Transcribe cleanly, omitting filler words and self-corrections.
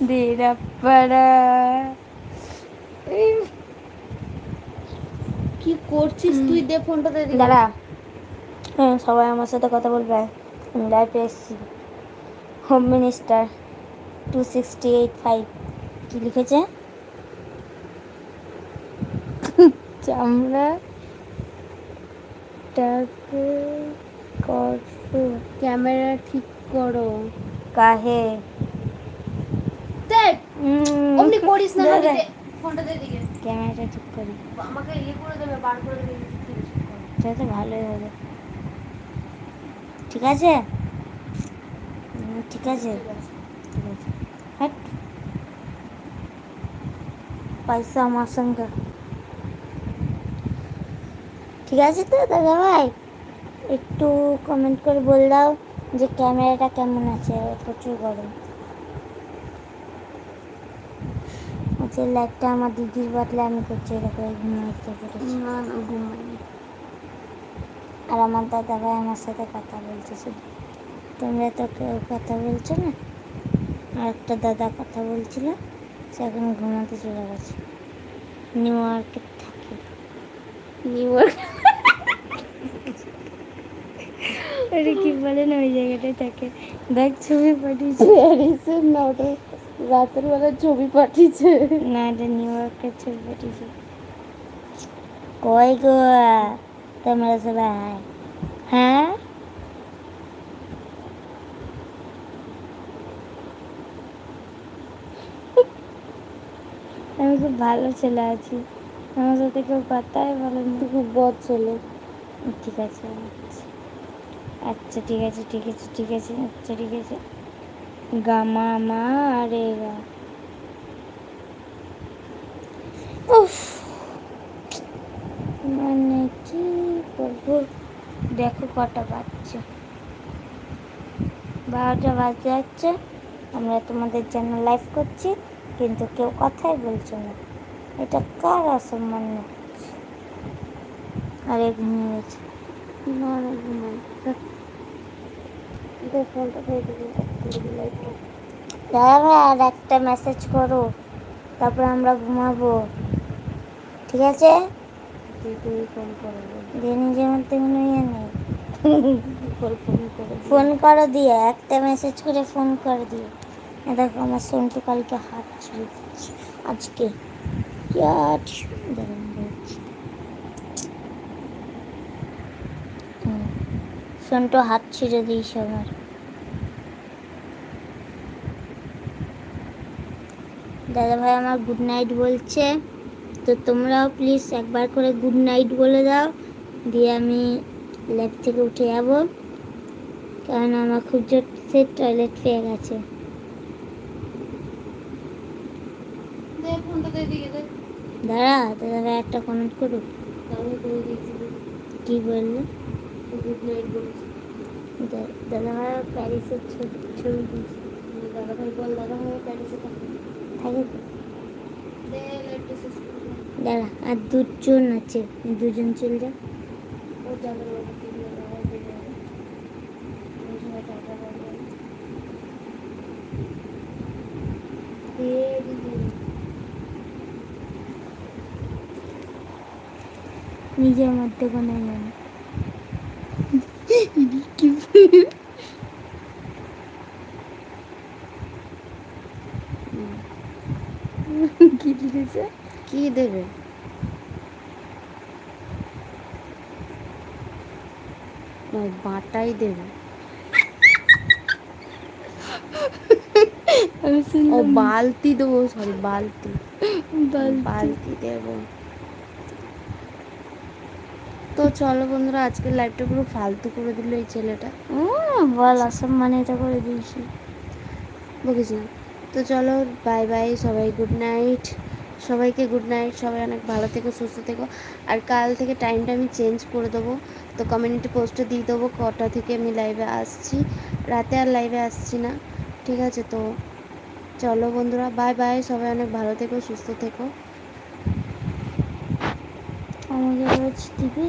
দিরাপাড়া। কি করছিস তুই? দে ফোনটা দে। দাঁড়া, হ্যাঁ সবাই আমার সাথে কথা বলবে। আমি লাইভে এসেছি। হোম মিনিস্টার 2685 কি লিখেছে? চামড়া টাকে করো, ক্যামেরা ঠিক করো। কাহে দেখ অমনি করিস না। দে, দে। ফোনটা দে দিকে। ক্যামেরাটা ঠিক করি, আমাকে ইয়ে করে দেবে, বার করে দেবে। তাহলে তো ভালোই হবে। ঠিক আছে, ঠিক আছে, ঠিক আছে। হ্যাট পয়সা আমার সঙ্গে। ঠিক আছে তো দাদা ভাই, একটু কমেন্ট করে বল দাও যে ক্যামেরাটা কেমন আছে। প্রচুর গরম হচ্ছে। লাইটটা আমার দিদির বদলে আমি করছি, এরকম ঘুমাইতে পেরেছি। না না ঘুমাই। আর আমার দাদা ভাই আমার সাথে কথা বলছে শুধু। তোমরা তো কেউ কথা বলছো না। আর একটা দাদা কথা বলছিল, সে এখন ঘুমাতে চলে গেছে। নিউ ইয়র্কে থাকে। নিউ ইয়র্ক আরে কি বলে না, ওই জায়গাটায় থাকে। দেখ ছবি পাঠিয়েছে। প্যারিসের না, ওটা রাতের বেলা ছবি পাঠিয়েছে। না, এটা নিউ ইয়র্কের ছবি পাঠিয়েছে। কই গো তোমরা সবাই? হ্যাঁ আমি খুব ভালো ছেলে আছি, আমার সাথে কেউ কথাই বলে না। খুব বদ ছেলে। ঠিক আছে, আচ্ছা ঠিক আছে, ঠিক আছে, ঠিক আছে, আচ্ছা ঠিক আছে। গামা মা রে গা। উফ, মানে কি বলবো। দেখো কটা বাজছে, 12টা বাজতে যাচ্ছে। আমরা তোমাদের জন্য লাইভ করছি, কিন্তু কেউ কথাই বলছে না। এটা কার অসম্মান হচ্ছে? আরে ঘুমিয়ে গেছে। না না ঘুমাই। ফোনটা দিয়ে দিবি। দাদা ভাই আর একটা মেসেজ করো, তারপর আমরা ঘুমাবো। ঠিক আছে? তুই ফোন করে দিয়ে নিজের মধ্যে কোনো ইয়ে নেই। ফোন করে ফোন করো দিয়ে, একটা মেসেজ করে ফোন করে দিয়ে। দেখো আমার সন্টু কালকে হাত ছিঁড়ে দিচ্ছে আজকে। সন্টু হাত ছিঁড়ে দিয়েছে আমার। দাদা ভাই আমার গুড নাইট বলছে, তো তোমরাও প্লিজ একবার করে গুড নাইট বলে দাও, দিয়ে আমি ল্যাব থেকে উঠে যাবো। কারণ আমার খুব জোরসে টয়লেট পেয়ে গেছে। দে ফোনটা দিয়ে দিকে দে। দাঁড়া, দাদা ভাই একটা কমেন্ট করুক। আমি করে দিয়েছি। কি বললো? গুড নাইট বলছি। দাদা ভাই প্যারিসের ছবি দিয়েছে। দাদা ভাই বল, দাদা ভাই প্যারিসে থাকে। থাকে তো? দে লাইটটা শেষ করে দে। দাঁড়া, আর দুজন আছে, দুজন চলে যা। ও যাবে বাবা, কি দিয়ে বাবা দিয়ে যাবে। ওই সময় টাকা পাবে। নিজের মধ্যে কোনো ইয়ে নেই। কি লিখেছে? কি দেবে? বাটাই দেবে। ও বালতি দেবো, সরি বালতি। বালতি দেবো। তো চলো বন্ধুরা, আজকের লাইভটা পুরো ফালতু করে দিল এই ছেলেটা। বল, অসম্মানিত করে দিয়েছি। বকিস না। তো চলো বাই বাই, সবাই গুড নাইট। সবাইকে গুড নাইট। সবাই অনেক ভালো থেকো, সুস্থ থেকো। আর কাল থেকে টাইমটা আমি চেঞ্জ করে দেবো, তো কমিউনিটি পোস্টে দিয়ে দেবো কটা থেকে আমি লাইভে আসছি। রাতে আর লাইভে আসছি না, ঠিক আছে? তো চলো বন্ধুরা, বাই বাই। সবাই অনেক ভালো থেকো, সুস্থ থেকো। আমাদের টিভি